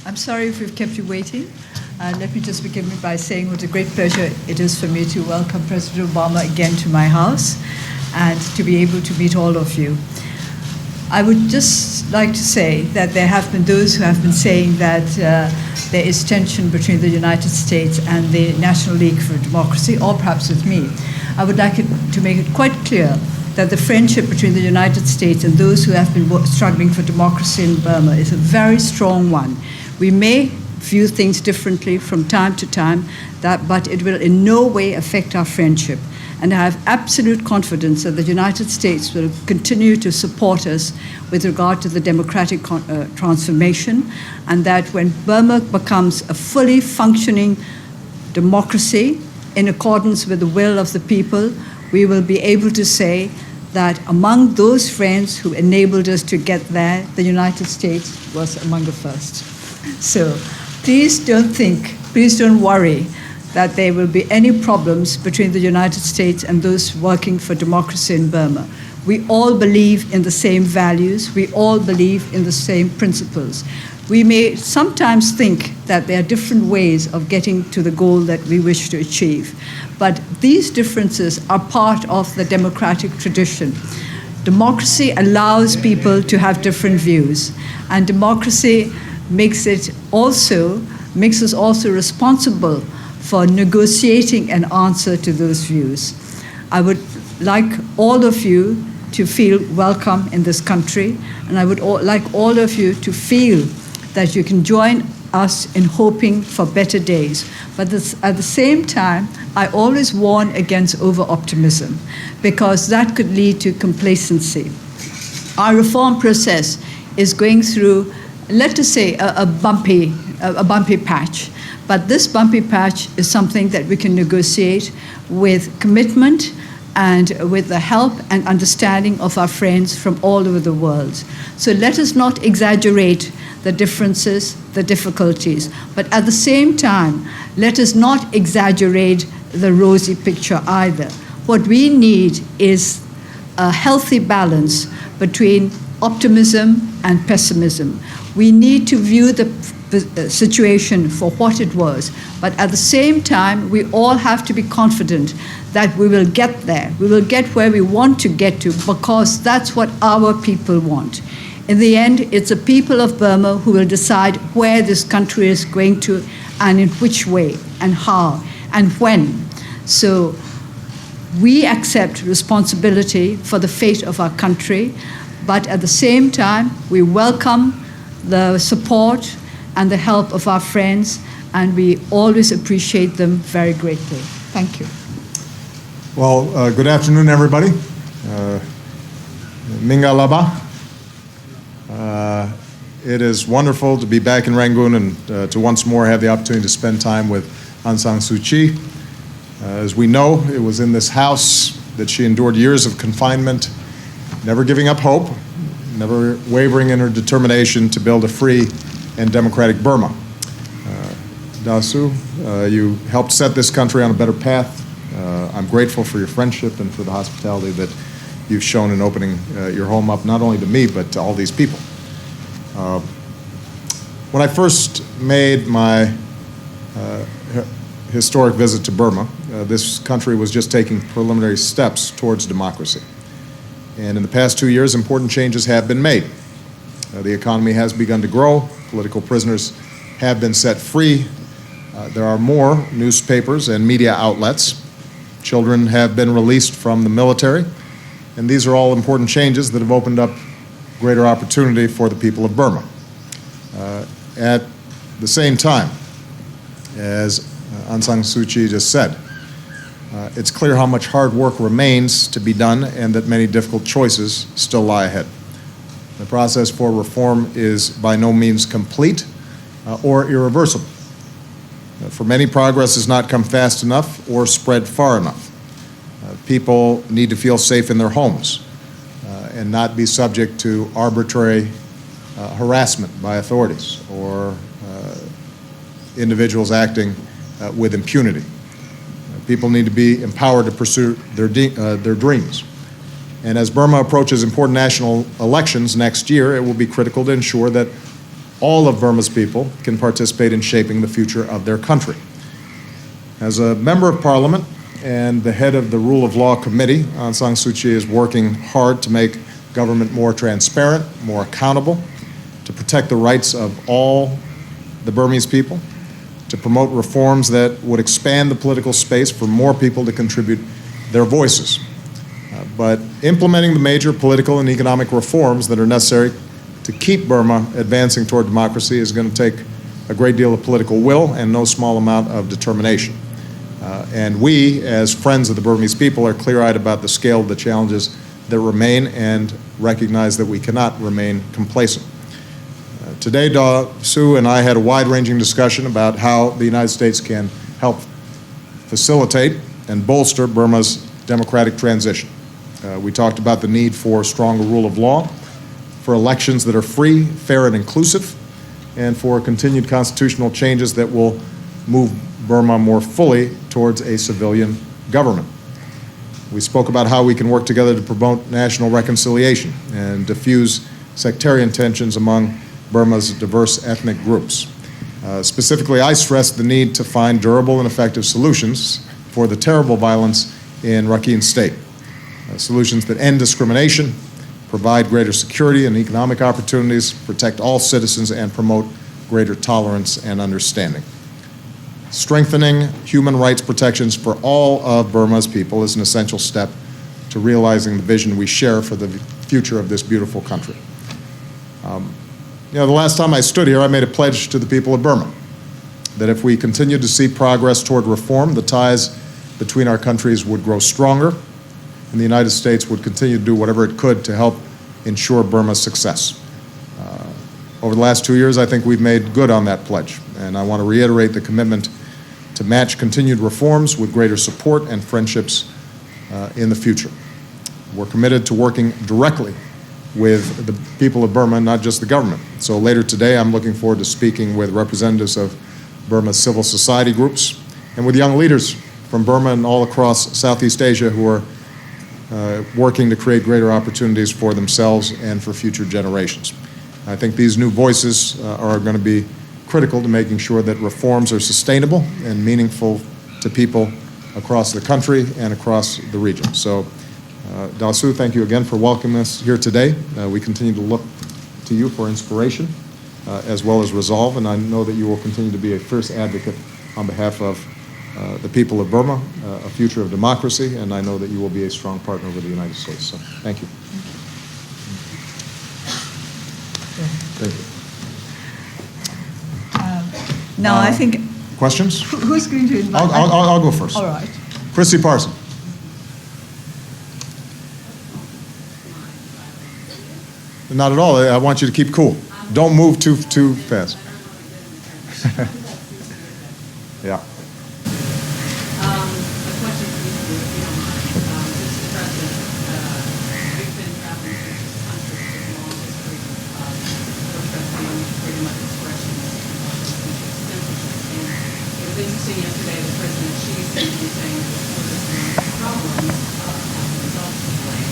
I'm sorry if we've kept you waiting. Let me just begin by saying what a great pleasure it is for me to welcome President Obama again to my house and to be able to meet all of you. I would just like to say that there have been those who have been saying that there is tension between the United States and the National League for Democracy, or perhaps with me. I would like to make it quite clear that the friendship between the United States and those who have been struggling for democracy in Burma is a very strong one. We may view things differently from time to time, but it will in no way affect our friendship. And I have absolute confidence that the United States will continue to support us with regard to the democratic transformation, and that when Burma becomes a fully functioning democracy in accordance with the will of the people, we will be able to say that among those friends who enabled us to get there, the United States was among the first. So please don't worry that there will be any problems between the United States and those working for democracy in Burma. We all believe in the same values. We all believe in the same principles. We may sometimes think that there are different ways of getting to the goal that we wish to achieve, but these differences are part of the democratic tradition. Democracy allows people to have different views, and democracy makes us also responsible for negotiating an answer to those views. I would like all of you to feel welcome in this country, and I would like all of you to feel that you can join us in hoping for better days. But at the same time, I always warn against over-optimism, because that could lead to complacency. Our reform process is going through, let us say, a bumpy patch. But this bumpy patch is something that we can negotiate with commitment and with the help and understanding of our friends from all over the world. So let us not exaggerate the differences, the difficulties, but at the same time, let us not exaggerate the rosy picture either. What we need is a healthy balance between optimism and pessimism. We need to view the situation for what it was, but at the same time, we all have to be confident that we will get there. We will get where we want to get to, because that's what our people want. In the end, it's the people of Burma who will decide where this country is going to, and in which way, and how, and when. So we accept responsibility for the fate of our country, but at the same time, we welcome the support and the help of our friends, and we always appreciate them very greatly. Thank you. Well, good afternoon, everybody. Minga Laba. It is wonderful to be back in Rangoon and to once more have the opportunity to spend time with Aung San Suu Kyi. As we know, it was in this house that she endured years of confinement, never giving up hope, never wavering in her determination to build a free and democratic Burma. Daw Aung, you helped set this country on a better path. I'm grateful for your friendship and for the hospitality that you've shown in opening your home up, not only to me, but to all these people. When I first made my historic visit to Burma, this country was just taking preliminary steps towards democracy. And in the past 2 years, important changes have been made. The economy has begun to grow. Political prisoners have been set free. There are more newspapers and media outlets. Children have been released from the military. And these are all important changes that have opened up greater opportunity for the people of Burma. At the same time, as Aung San Suu Kyi just said, it's clear how much hard work remains to be done and that many difficult choices still lie ahead. The process for reform is by no means complete or irreversible. For many, progress has not come fast enough or spread far enough. People need to feel safe in their homes and not be subject to arbitrary harassment by authorities or individuals acting with impunity. People need to be empowered to pursue their dreams. And as Burma approaches important national elections next year, it will be critical to ensure that all of Burma's people can participate in shaping the future of their country. As a member of Parliament and the head of the Rule of Law Committee, Aung San Suu Kyi is working hard to make government more transparent, more accountable, to protect the rights of all the Burmese people, to promote reforms that would expand the political space for more people to contribute their voices. But implementing the major political and economic reforms that are necessary to keep Burma advancing toward democracy is going to take a great deal of political will and no small amount of determination. And we, as friends of the Burmese people, are clear-eyed about the scale of the challenges that remain and recognize that we cannot remain complacent. Today, Suu and I had a wide-ranging discussion about how the United States can help facilitate and bolster Burma's democratic transition. We talked about the need for stronger rule of law, for elections that are free, fair, and inclusive, and for continued constitutional changes that will move Burma more fully towards a civilian government. We spoke about how we can work together to promote national reconciliation and diffuse sectarian tensions among Burma's diverse ethnic groups. Specifically, I stressed the need to find durable and effective solutions for the terrible violence in Rakhine State. Solutions that end discrimination, provide greater security and economic opportunities, protect all citizens, and promote greater tolerance and understanding. Strengthening human rights protections for all of Burma's people is an essential step to realizing the vision we share for the future of this beautiful country. The last time I stood here, I made a pledge to the people of Burma that if we continued to see progress toward reform, the ties between our countries would grow stronger, and the United States would continue to do whatever it could to help ensure Burma's success. Over the last 2 years, I think we've made good on that pledge, and I want to reiterate the commitment to match continued reforms with greater support and friendships in the future. We're committed to working directly with the people of Burma, not just the government. So later today, I'm looking forward to speaking with representatives of Burma's civil society groups and with young leaders from Burma and all across Southeast Asia who are working to create greater opportunities for themselves and for future generations. I think these new voices are going to be critical to making sure that reforms are sustainable and meaningful to people across the country and across the region. So, Daw Suu, thank you again for welcoming us here today. We continue to look to you for inspiration as well as resolve, and I know that you will continue to be a fierce advocate on behalf of the people of Burma, a future of democracy, and I know that you will be a strong partner with the United States. So, thank you. Thank you. Now, I think... Questions? Who's going to invite? I'll go first. All right. Christy Parson. Not at all. I want you to keep cool. Don't move too fast. Yeah. Interesting yesterday, the President Xi seemed to be saying that there's problems as a result of the blame.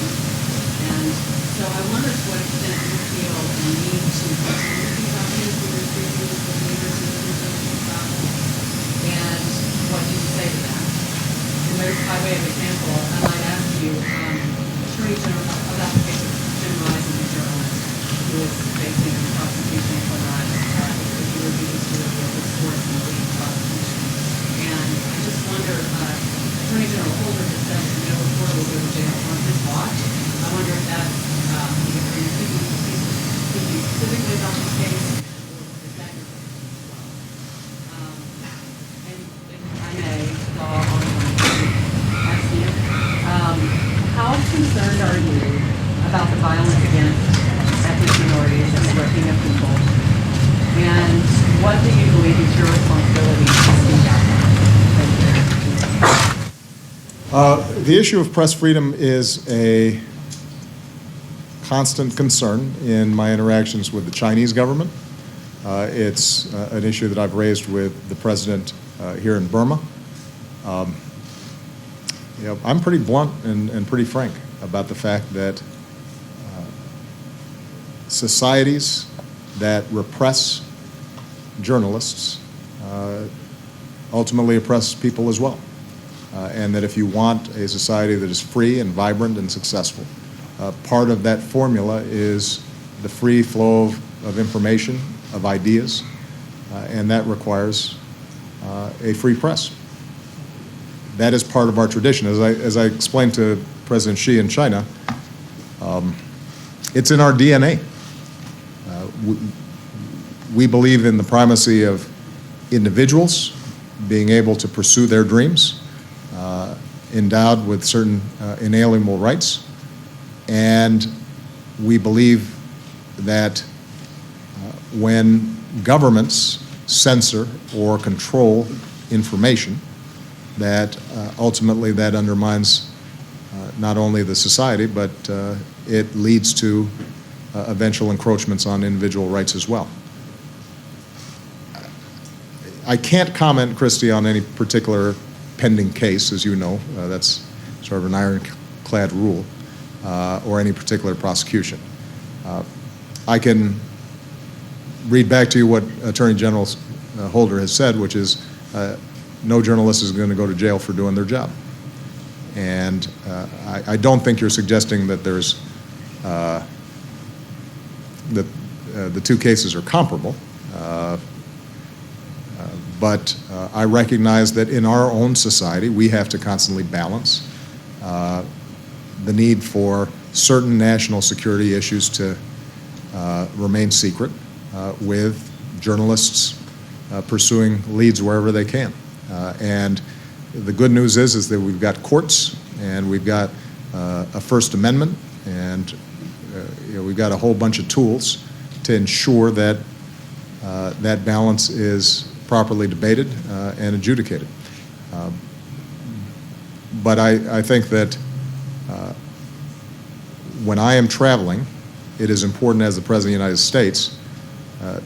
And so I wonder to what extent you feel the need to continue these documents with your previous leaders in the conservative travel, and what you say to that. And there's, by way of example, I might ask you, Attorney General, about the case of Jim Rising, the journalist, who is facing prosecution for that, if you review the story of the source and the lead prosecution. And I just wonder, Attorney General Holder has said that no reporter will go to jail on his watch. I wonder if that's, are you thinking specifically about this case, or is that your focus as well? And if I may, Daw Aung, ask you, how concerned are you about the violence against ethnic minorities and the Rohingya people? And what do you believe is your responsibility to speak out? The issue of press freedom is a constant concern in my interactions with the Chinese government. It's an issue that I've raised with the president here in Burma. I'm pretty blunt and pretty frank. about the fact that societies that repress journalists ultimately oppress people as well. And that if you want a society that is free and vibrant and successful, part of that formula is the free flow of information, of ideas, and that requires a free press. That is part of our tradition. As I explained to President Xi in China, it's in our DNA. We believe in the primacy of individuals being able to pursue their dreams, endowed with certain inalienable rights, and we believe that when governments censor or control information, that ultimately that undermines not only the society, but it leads to eventual encroachments on individual rights as well. I can't comment, Christy, on any particular pending case, as you know. That's sort of an ironclad rule, or any particular prosecution. I can read back to you what Attorney General Holder has said, which is no journalist is going to go to jail for doing their job. And I don't think you're suggesting that there's that the two cases are comparable. But I recognize that in our own society, we have to constantly balance the need for certain national security issues to remain secret with journalists pursuing leads wherever they can. And the good news is that we've got courts, and we've got a First Amendment, and we've got a whole bunch of tools to ensure that that balance is properly debated and adjudicated. But I think that when I am traveling, it is important as the President of the United States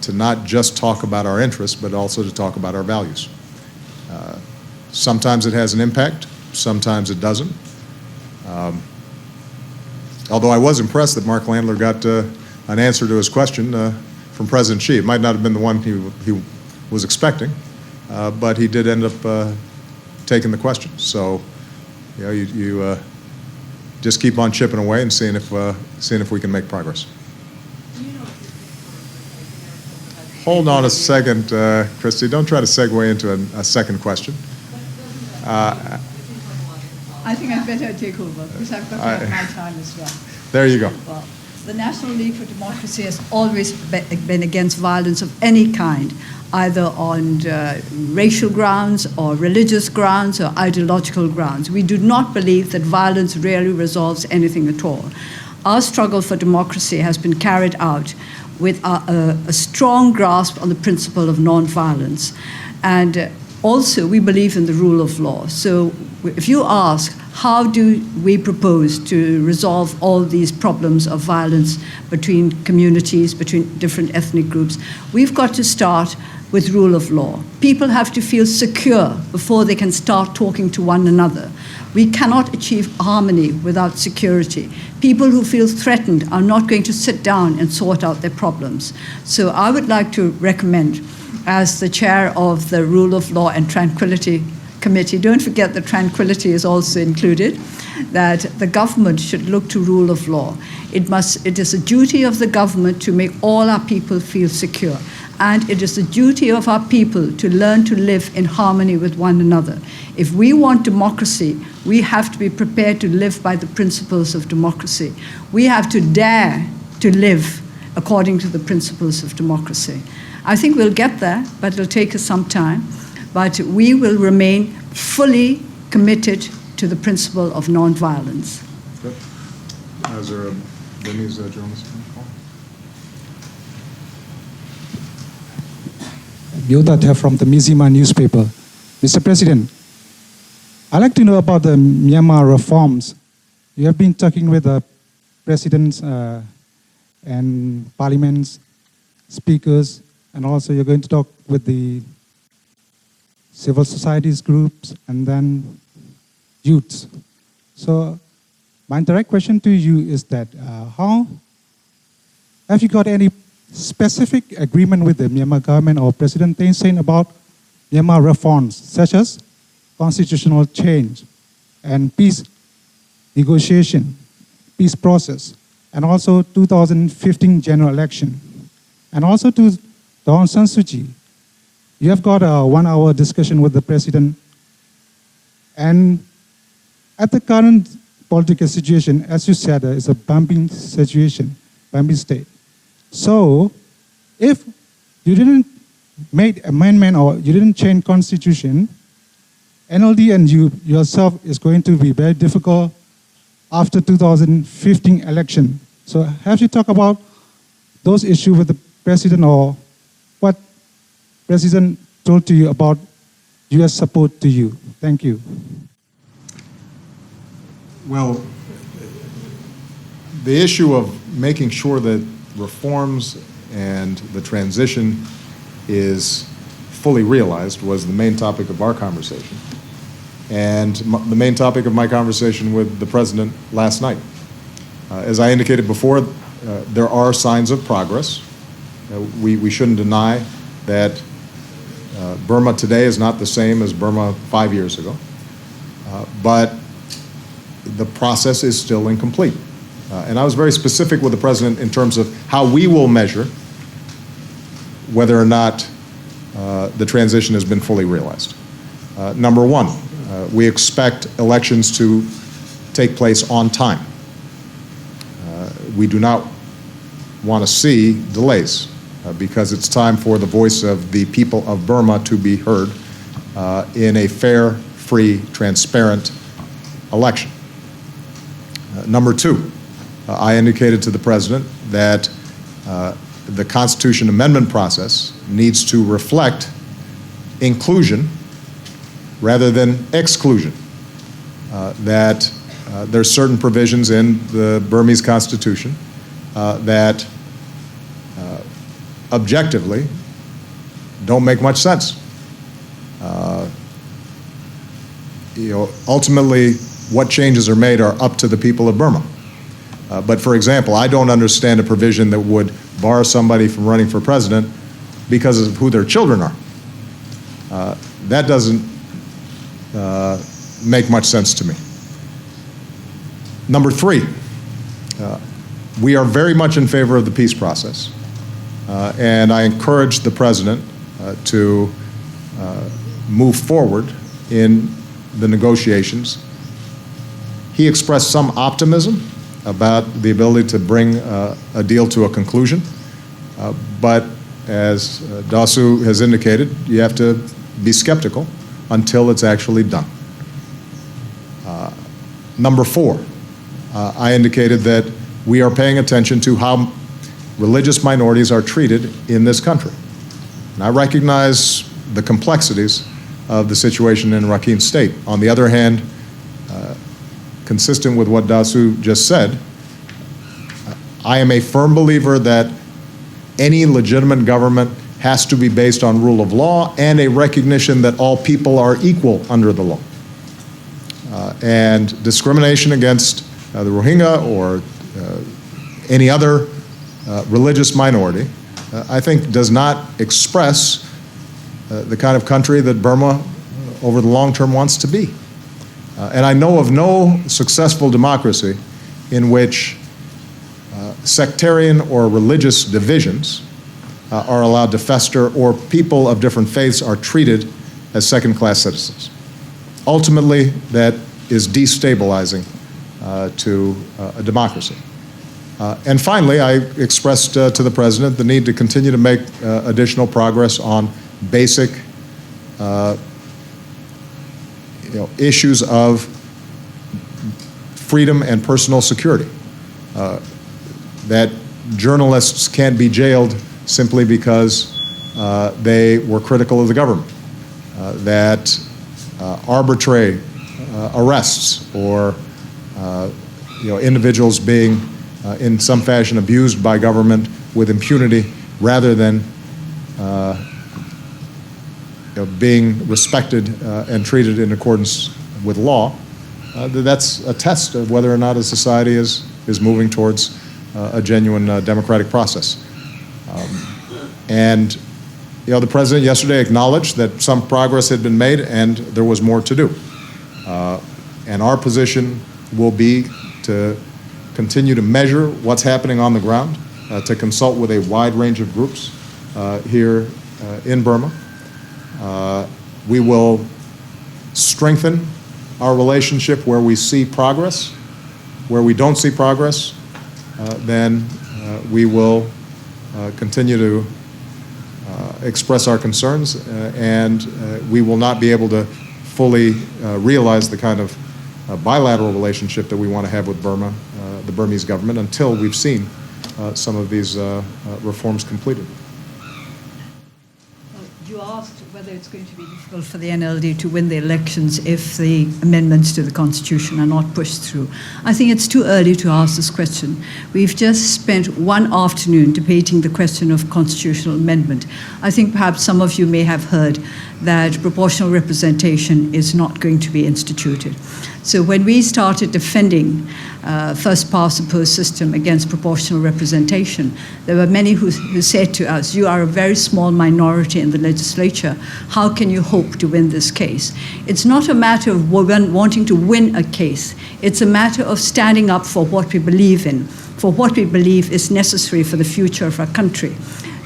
to not just talk about our interests, but also to talk about our values. Sometimes it has an impact, sometimes it doesn't. Although I was impressed that Mark Landler got an answer to his question from President Xi. It might not have been the one he was expecting, but he did end up taking the question. So, you just keep on chipping away and seeing if we can make progress. Hold on a second, Christy. Don't try to segue into a second question. I think I'd better take over because I've got to have my time as well. There you go. Well, the National League for Democracy has always been against violence of any kind, either on racial grounds or religious grounds or ideological grounds. We do not believe that violence really resolves anything at all. Our struggle for democracy has been carried out with a strong grasp on the principle of nonviolence. And also, we believe in the rule of law. So if you ask, how do we propose to resolve all these problems of violence between communities, between different ethnic groups, we've got to start with rule of law. People have to feel secure before they can start talking to one another. We cannot achieve harmony without security. People who feel threatened are not going to sit down and sort out their problems. So I would like to recommend, as the chair of the Rule of Law and Tranquility Committee, don't forget that tranquility is also included, that the government should look to rule of law. It is a duty of the government to make all our people feel secure. And it is the duty of our people to learn to live in harmony with one another. If we want democracy, we have to be prepared to live by the principles of democracy. We have to dare to live according to the principles of democracy. I think we'll get there, but it'll take us some time. But we will remain fully committed to the principle of nonviolence. Good. Is there a Burmese journalist? Yodat from the Mizima newspaper. Mr. President, I'd like to know about the Myanmar reforms. You have been talking with the presidents and parliaments, speakers, and also you're going to talk with the civil societies groups and then youths. So My direct question to you is that how have you got any specific agreement with the Myanmar government or President Thein Sein about Myanmar reforms, such as constitutional change and peace negotiation, peace process, and also 2015 general election, and also to Daw Aung Suu Kyi? You have got a 1-hour discussion with the president, and at the current political situation, as you said, it's a bumping situation, bumping state. So, if you didn't make amendment or you didn't change constitution, NLD and you yourself is going to be very difficult after 2015 election. So, have you talked about those issues with the president, or what president told to you about U.S. support to you? Thank you. Well, the issue of making sure that reforms and the transition is fully realized was the main topic of our conversation, and the main topic of my conversation with the president last night. As I indicated before, there are signs of progress. We shouldn't deny that Burma today is not the same as Burma 5 years ago, but the process is still incomplete. And I was very specific with the president in terms of how we will measure whether or not the transition has been fully realized. Number one, we expect elections to take place on time. We do not want to see delays because it's time for the voice of the people of Burma to be heard in a fair, free, transparent election. Number two, I indicated to the president that the Constitution amendment process needs to reflect inclusion rather than exclusion. That there's certain provisions in the Burmese Constitution that objectively don't make much sense. Ultimately, what changes are made are up to the people of Burma. But for example, I don't understand a provision that would bar somebody from running for president because of who their children are. That doesn't make much sense to me. Number three, we are very much in favor of the peace process. And I encourage the president to move forward in the negotiations. He expressed some optimism about the ability to bring a deal to a conclusion. But as Daw Suu has indicated, you have to be skeptical until it's actually done. Number four, I indicated that we are paying attention to how religious minorities are treated in this country. And I recognize the complexities of the situation in Rakhine State. On the other hand, consistent with what Daw Suu just said, I am a firm believer that any legitimate government has to be based on rule of law and a recognition that all people are equal under the law. And discrimination against the Rohingya or any other religious minority, I think does not express the kind of country that Burma over the long term wants to be. And I know of no successful democracy in which sectarian or religious divisions are allowed to fester, or people of different faiths are treated as second-class citizens. Ultimately, that is destabilizing to a democracy. And finally, I expressed to the president the need to continue to make additional progress on basic issues of freedom and personal security. That journalists can't be jailed simply because they were critical of the government. That arbitrary arrests or individuals being in some fashion abused by government with impunity rather than being respected and treated in accordance with law that's a test of whether or not a society is moving towards a genuine democratic process. And the President yesterday acknowledged that some progress had been made and there was more to do. And our position will be to continue to measure what's happening on the ground, to consult with a wide range of groups here in Burma. We will strengthen our relationship where we see progress. Where we don't see progress, then we will continue to express our concerns, and we will not be able to fully realize the kind of bilateral relationship that we want to have with Burma, the Burmese government, until we've seen some of these reforms completed. You asked whether it's going to be difficult for the NLD to win the elections if the amendments to the Constitution are not pushed through. I think it's too early to ask this question. We've just spent one afternoon debating the question of constitutional amendment. I think perhaps some of you may have heard that proportional representation is not going to be instituted. So when we started defending first past the post system against proportional representation, there were many who said to us, you are a very small minority in the legislature. How can you hope to win this case? It's not a matter of wanting to win a case. It's a matter of standing up for what we believe in, for what we believe is necessary for the future of our country.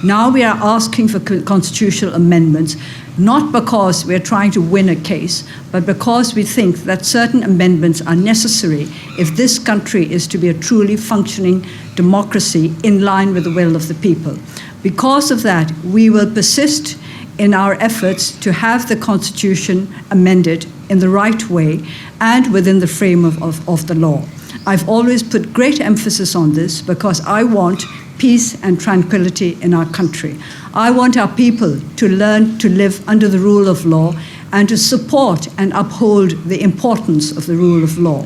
Now we are asking for constitutional amendments, not because we're trying to win a case, but because we think that certain amendments are necessary if this country is to be a truly functioning democracy in line with the will of the people. Because of that, we will persist in our efforts to have the Constitution amended in the right way and within the frame of the law. I've always put great emphasis on this because I want peace and tranquility in our country. I want our people to learn to live under the rule of law and to support and uphold the importance of the rule of law.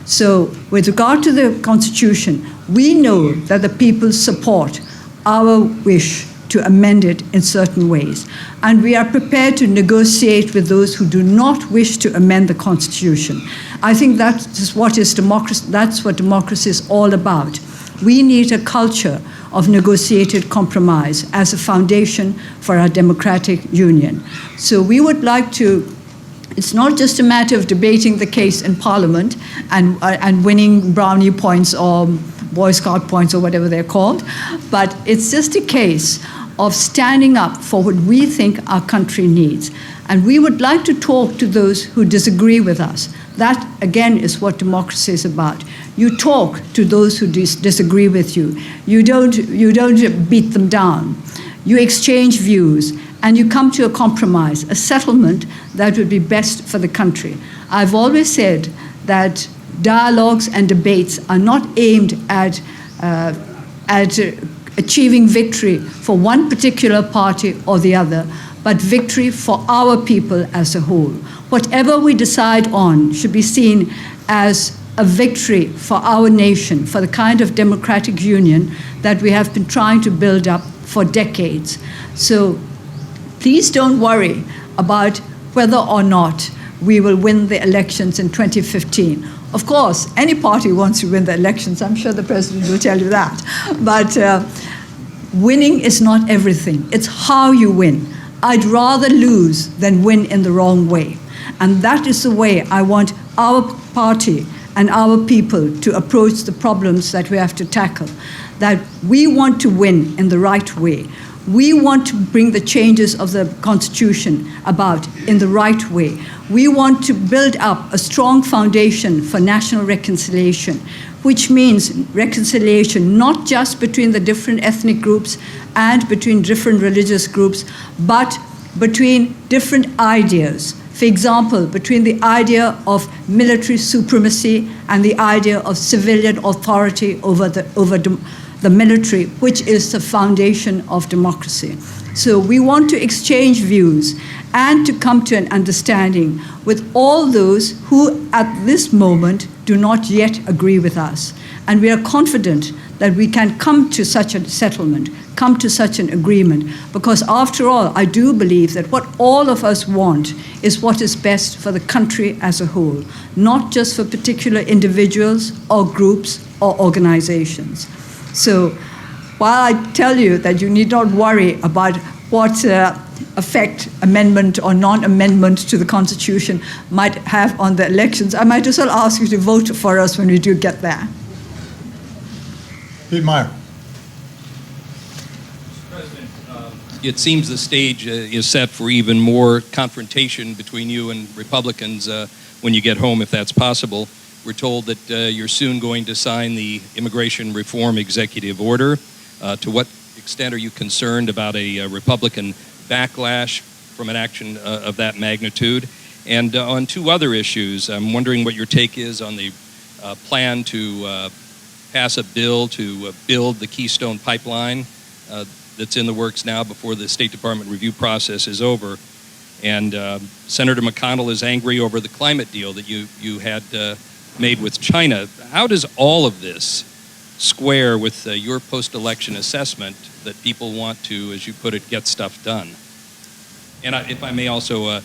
So with regard to the Constitution, we know that the people support our wish to amend it in certain ways. And we are prepared to negotiate with those who do not wish to amend the Constitution. I think that's what democracy is all about. We need a culture of negotiated compromise as a foundation for our democratic union. So we would like to, it's not just a matter of debating the case in Parliament and winning brownie points or Boy Scout points or whatever they're called, but it's just a case of standing up for what we think our country needs. And we would like to talk to those who disagree with us. That, again, is what democracy is about. You talk to those who disagree with you. You don't beat them down. You exchange views, and you come to a compromise, a settlement that would be best for the country. I've always said that dialogues and debates are not aimed at achieving victory for one particular party or the other, but victory for our people as a whole. Whatever we decide on should be seen as a victory for our nation, for the kind of democratic union that we have been trying to build up for decades. So please don't worry about whether or not we will win the elections in 2015. Of course, any party wants to win the elections. I'm sure the president will tell you that. But winning is not everything. It's how you win. I'd rather lose than win in the wrong way. And that is the way I want our party and our people to approach the problems that we have to tackle. That we want to win in the right way. We want to bring the changes of the Constitution about in the right way. We want to build up a strong foundation for national reconciliation, which means reconciliation not just between the different ethnic groups and between different religious groups, but between different ideas. For example, between the idea of military supremacy and the idea of civilian authority over the military, which is the foundation of democracy. So we want to exchange views and to come to an understanding with all those who at this moment do not yet agree with us. And we are confident that we can come to such a settlement, come to such an agreement, because after all, I do believe that what all of us want is what is best for the country as a whole, not just for particular individuals or groups or organizations. So while I tell you that you need not worry about what effect amendment or non-amendment to the Constitution might have on the elections, I might as well ask you to vote for us when we do get there. Pete Meyer. President, it seems the stage is set for even more confrontation between you and Republicans when you get home, if that's possible. We're told that you're soon going to sign the Immigration Reform Executive Order. To what extent are you concerned about a Republican backlash from an action of that magnitude? And on two other issues, I'm wondering what your take is on the plan to pass a bill to build the Keystone Pipeline that's in the works now before the State Department review process is over. And Senator McConnell is angry over the climate deal that you had made with China. How does all of this square with your post-election assessment that people want to, as you put it, get stuff done? And if I may also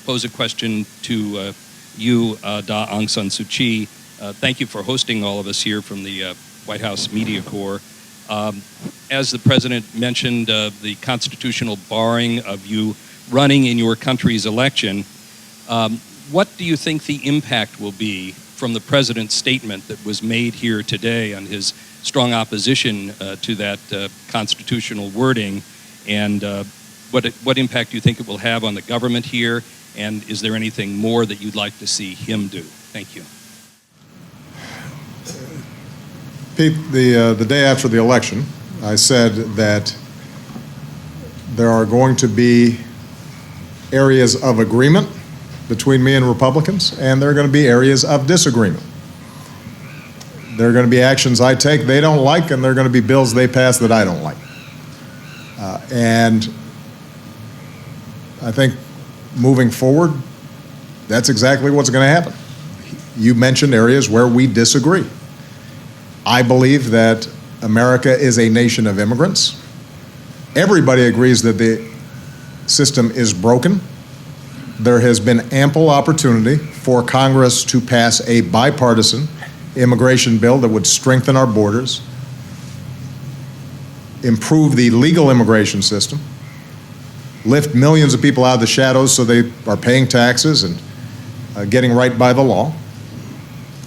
pose a question to you, Daw Aung Suu Kyi. Thank you for hosting all of us here from the White House Media Corps. As the President mentioned, the constitutional barring of you running in your country's election, what do you think the impact will be from the President's statement that was made here today on his strong opposition to that constitutional wording, and what impact do you think it will have on the government here, and is there anything more that you'd like to see him do? Thank you. Pete, the day after the election, I said that there are going to be areas of agreement between me and Republicans, and there are going to be areas of disagreement. There are going to be actions I take they don't like, and there are going to be bills they pass that I don't like. And I think moving forward, that's exactly what's going to happen. You mentioned areas where we disagree. I believe that America is a nation of immigrants. Everybody agrees that the system is broken. There has been ample opportunity for Congress to pass a bipartisan immigration bill that would strengthen our borders, improve the legal immigration system, lift millions of people out of the shadows so they are paying taxes and getting right by the law.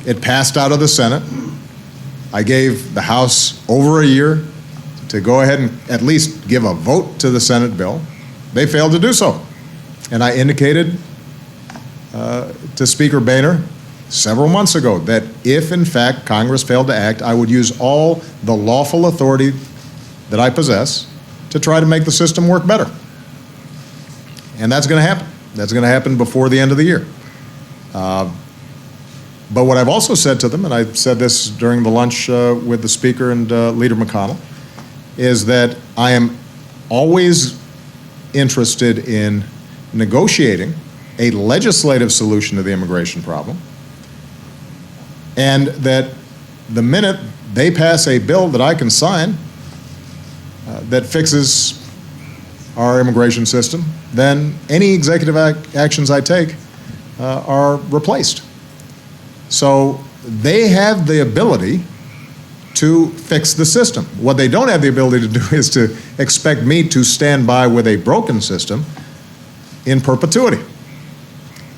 It passed out of the Senate. I gave the House over a year to go ahead and at least give a vote to the Senate bill. They failed to do so. And I indicated to Speaker Boehner several months ago that if, in fact, Congress failed to act, I would use all the lawful authority that I possess to try to make the system work better. And that's going to happen. That's going to happen before the end of the year. But what I've also said to them, and I said this during the lunch with the Speaker and Leader McConnell, is that I am always interested in negotiating a legislative solution to the immigration problem, and that the minute they pass a bill that I can sign that fixes our immigration system, then any executive actions I take are replaced. So they have the ability to fix the system. What they don't have the ability to do is to expect me to stand by with a broken system in perpetuity.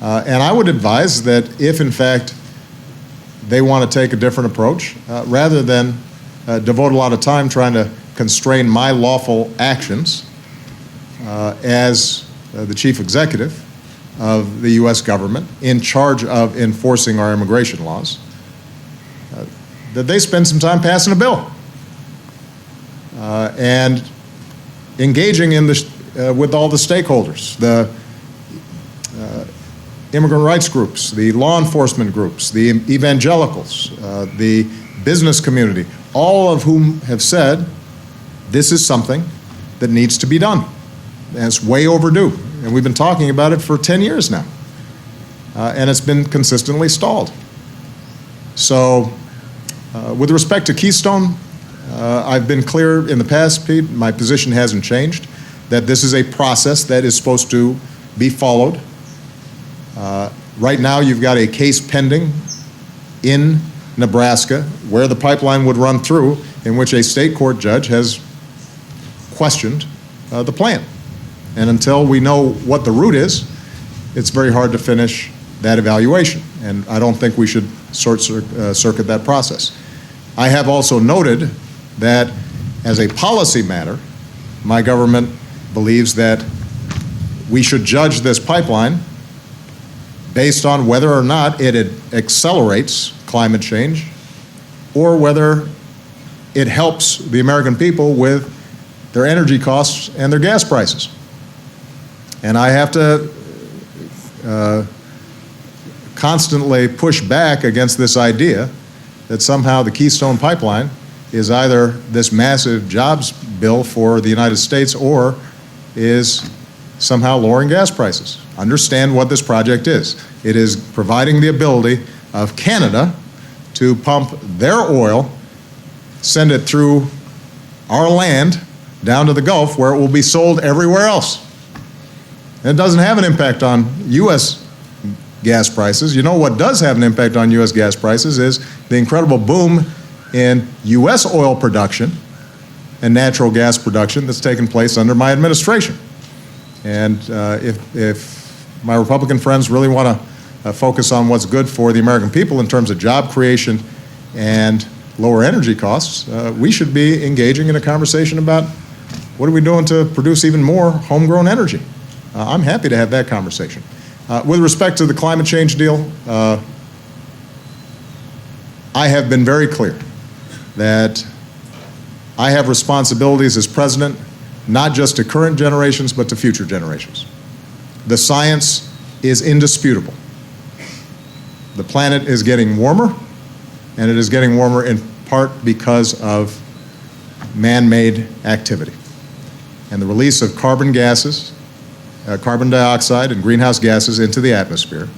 And I would advise that if, in fact, they want to take a different approach, rather than devote a lot of time trying to constrain my lawful actions as the chief executive of the U.S. government in charge of enforcing our immigration laws, that they spend some time passing a bill and engaging in with all the stakeholders, the immigrant rights groups, the law enforcement groups, the evangelicals, the business community, all of whom have said this is something that needs to be done. And it's way overdue. And we've been talking about it for 10 years now. And it's been consistently stalled. So With respect to Keystone, I've been clear in the past, Pete, my position hasn't changed, that this is a process that is supposed to be followed. Right now, you've got a case pending in Nebraska where the pipeline would run through, in which a state court judge has questioned the plan. And until we know what the route is, it's very hard to finish that evaluation. And I don't think we should circuit that process. I have also noted that as a policy matter, my government believes that we should judge this pipeline based on whether or not it accelerates climate change or whether it helps the American people with their energy costs and their gas prices. And I have to constantly push back against this idea that somehow the Keystone Pipeline is either this massive jobs bill for the United States or is somehow lowering gas prices. Understand what this project is. It is providing the ability of Canada to pump their oil, send it through our land down to the Gulf where it will be sold everywhere else. And it doesn't have an impact on U.S. gas prices. You know what does have an impact on U.S. gas prices is the incredible boom in U.S. oil production and natural gas production that's taken place under my administration. And if my Republican friends really want to focus on what's good for the American people in terms of job creation and lower energy costs, we should be engaging in a conversation about what are we doing to produce even more homegrown energy. I'm happy to have that conversation. With respect to the climate change deal, I have been very clear that I have responsibilities as president, not just to current generations, but to future generations. The science is indisputable. The planet is getting warmer, and it is getting warmer in part because of man-made activity. And the release of carbon gases, carbon dioxide and greenhouse gases into the atmosphere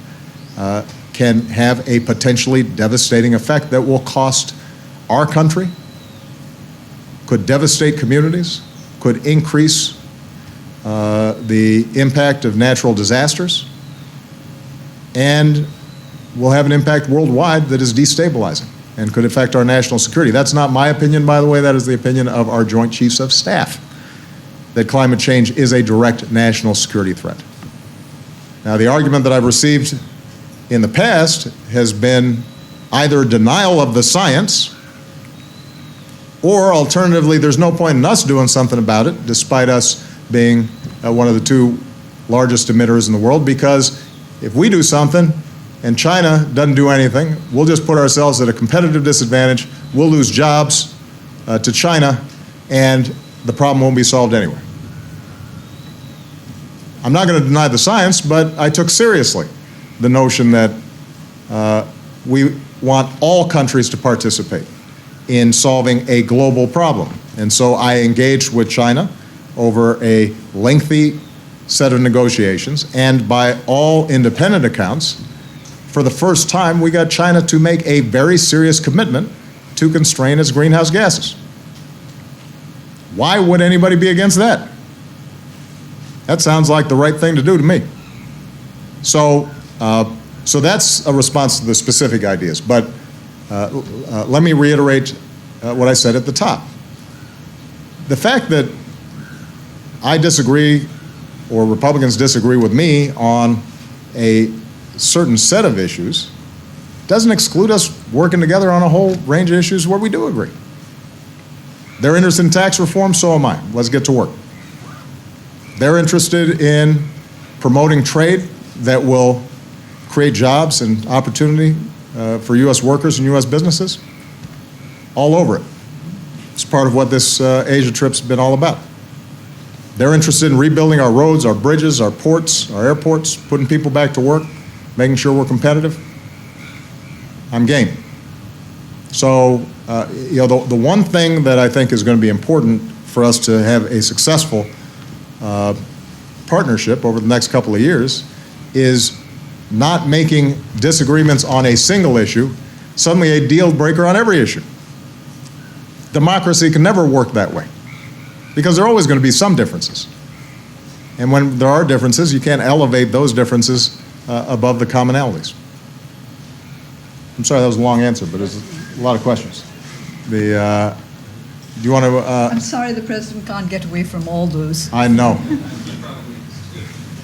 can have a potentially devastating effect that will cost our country, could devastate communities, could increase the impact of natural disasters, and will have an impact worldwide that is destabilizing and could affect our national security. That's not my opinion, by the way. That is the opinion of our Joint Chiefs of Staff, that climate change is a direct national security threat. Now, the argument that I've received in the past has been either denial of the science, or alternatively, there's no point in us doing something about it, despite us being one of the two largest emitters in the world, because if we do something and China doesn't do anything, we'll just put ourselves at a competitive disadvantage, we'll lose jobs to China, and the problem won't be solved anyway. I'm not going to deny the science, but I took seriously the notion that we want all countries to participate in solving a global problem. And so I engaged with China over a lengthy set of negotiations, and by all independent accounts, for the first time, we got China to make a very serious commitment to constrain its greenhouse gases. Why would anybody be against that? That sounds like the right thing to do to me. So that's a response to the specific ideas. But let me reiterate what I said at the top. The fact that I disagree, or Republicans disagree with me on a certain set of issues, doesn't exclude us working together on a whole range of issues where we do agree. They're interested in tax reform, so am I. Let's get to work. They're interested in promoting trade that will create jobs and opportunity for U.S. workers and U.S. businesses. All over it. It's part of what this Asia trip's been all about. They're interested in rebuilding our roads, our bridges, our ports, our airports, putting people back to work, making sure we're competitive. I'm game. So, the one thing that I think is going to be important for us to have a successful partnership over the next couple of years is not making disagreements on a single issue suddenly a deal breaker on every issue. democracy can never work that way because there are always going to be some differences. And when there are differences, you can't elevate those differences above the commonalities. I'm sorry, that was a long answer, but there's a lot of questions. Do you want to? I'm sorry the president can't get away from all those. I know.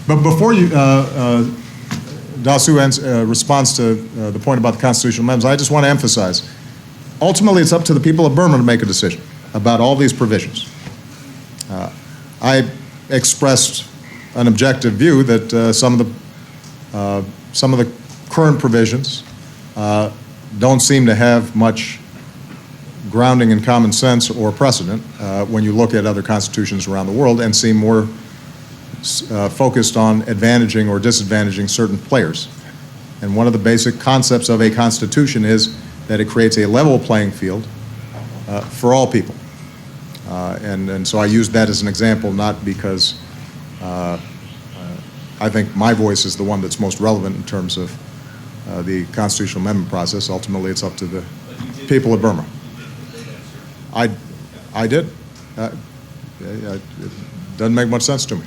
But before you, Daw Aung responds to the point about the constitutional amendments, I just want to emphasize, ultimately it's up to the people of Burma to make a decision about all these provisions. I expressed an objective view that some of the current provisions don't seem to have much grounding in common sense or precedent when you look at other constitutions around the world, and seem more focused on advantaging or disadvantaging certain players. And one of the basic concepts of a constitution is that it creates a level playing field for all people. And so I used that as an example, not because I think my voice is the one that's most relevant in terms of the constitutional amendment process. Ultimately, it's up to the people of Burma. I did. It doesn't make much sense to me.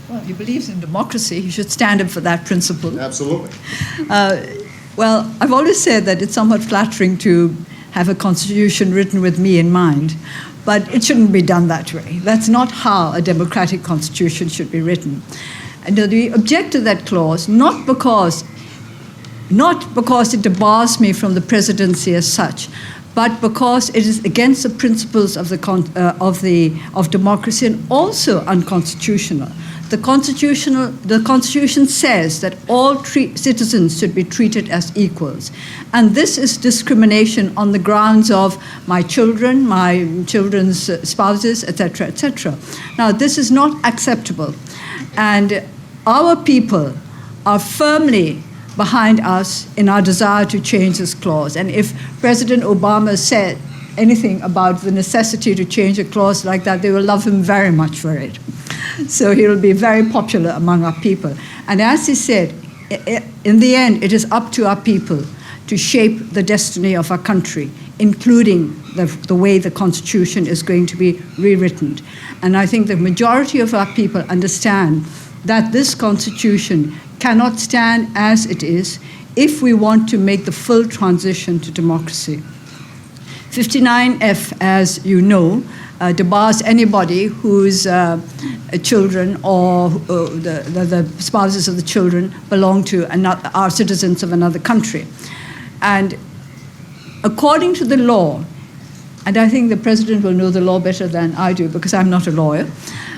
Well, he believes in democracy. He should stand up for that principle. Absolutely. Well, I've always said that it's somewhat flattering to have a constitution written with me in mind, but it shouldn't be done that way. That's not how a democratic constitution should be written. And we object to that clause not because it debars me from the presidency as such, but because it is against the principles of democracy and also unconstitutional. The Constitution says that all citizens should be treated as equals. And this is discrimination on the grounds of my children's spouses, etc., etc. Now, this is not acceptable. And our people are firmly behind us in our desire to change this clause. And if President Obama said anything about the necessity to change a clause like that, they will love him very much for it. So he will be very popular among our people. And as he said, in the end, it is up to our people to shape the destiny of our country, including the way the Constitution is going to be rewritten. And I think the majority of our people understand that this Constitution cannot stand as it is if we want to make the full transition to democracy. 59F, as you know, debars anybody whose children or the spouses of the children belong to are citizens of another country. And according to the law, and I think the president will know the law better than I do because I'm not a lawyer,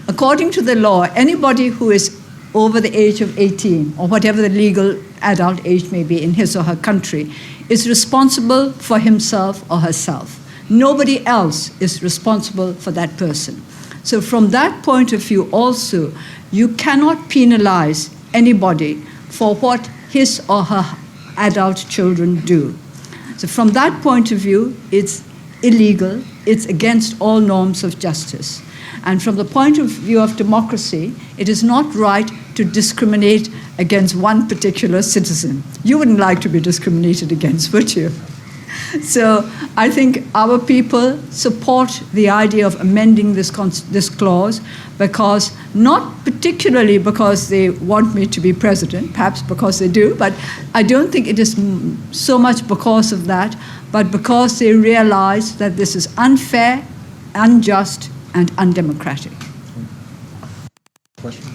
according to the law, anybody who is over the age of 18, or whatever the legal adult age may be in his or her country, is responsible for himself or herself. Nobody else is responsible for that person. So from that point of view also, you cannot penalize anybody for what his or her adult children do. So from that point of view, it's illegal, it's against all norms of justice. And from the point of view of democracy, it is not right to discriminate against one particular citizen. You wouldn't like to be discriminated against, would you? So I think our people support the idea of amending this clause, because not particularly because they want me to be president, perhaps because they do, but I don't think it is so much because of that, but because they realize that this is unfair, unjust, and undemocratic. Question?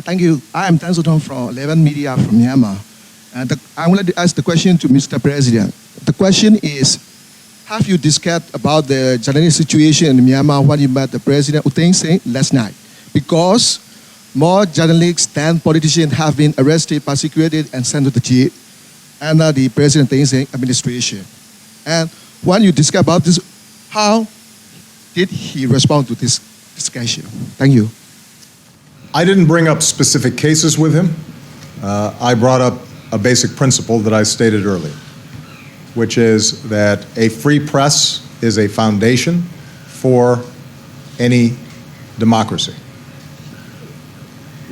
Thank you. I am Tan Sotong from 11 Media from Myanmar. And I would like to ask the question to Mr. President. The question is, have you discussed about the journalist situation in Myanmar when you met the President U Thein Sein last night? Because more journalists than politicians have been arrested, persecuted, and sent to the jail under the President U Thein Sein administration. And when you discuss about this, how did he respond to this discussion? Thank you. I didn't bring up specific cases with him. I brought up a basic principle that I stated earlier, which is that a free press is a foundation for any democracy.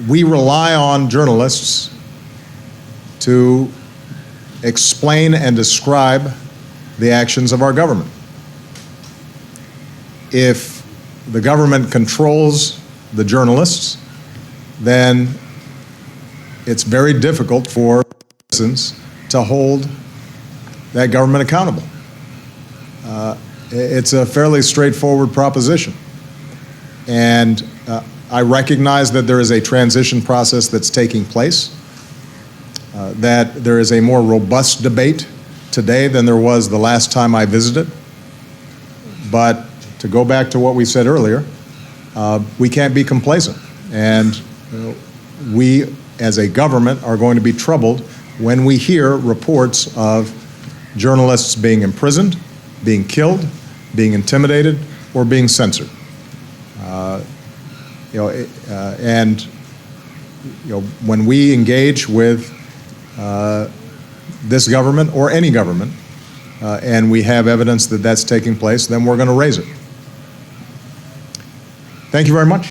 We rely on journalists to explain and describe the actions of our government. If the government controls the journalists, then it's very difficult for citizens to hold that government accountable. It's a fairly straightforward proposition. And I recognize that there is a transition process that's taking place, that there is a more robust debate today than there was the last time I visited. But to go back to what we said earlier, we can't be complacent. And we, as a government, are going to be troubled when we hear reports of journalists being imprisoned, being killed, being intimidated, or being censored. When we engage with this government or any government, and we have evidence that that's taking place, then we're going to raise it. Thank you very much.